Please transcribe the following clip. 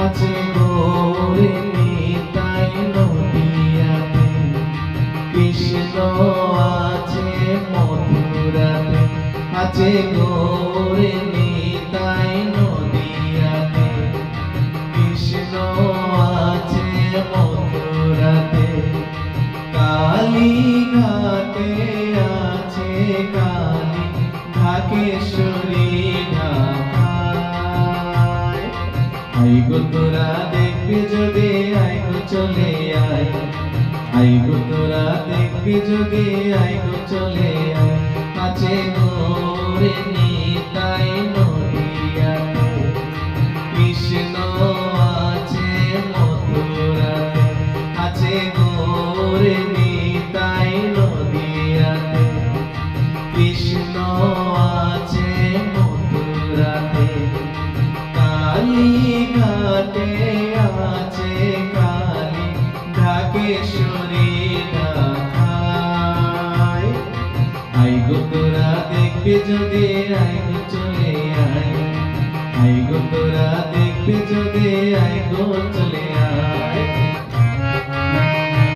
আছে গৌরে নিতাই নদিয়াতে, কৃষ্ণ আছে মথুরাতে, আছে গৌরে নিতাই নদিয়াতে, কৃষ্ণ আছে মথুরাতে। কালী ঘাটে আছে কালী ঢাকেশ্বরী ঢাকায়। আই গো তোরা দেখবি যদি আই গো চলে আয়, আই গো তোরা দেখবি যদি আই গো চলে আয়। আছে গৌরে নিতাই নদিয়াতে, কৃষ্ণ আছে মথুরাতে, আছে গৌরে নিতাই নদিয়াতে, কৃষ্ণ আছে মথুরাতে। কালী ঘাটে আছে কালী ঢাকেশ্বরী ঢাকায়। আই গো তোরা দেখবি যদি আই গো চলে আয়, আই গো তোরা দেখবি যদি আই গো চলে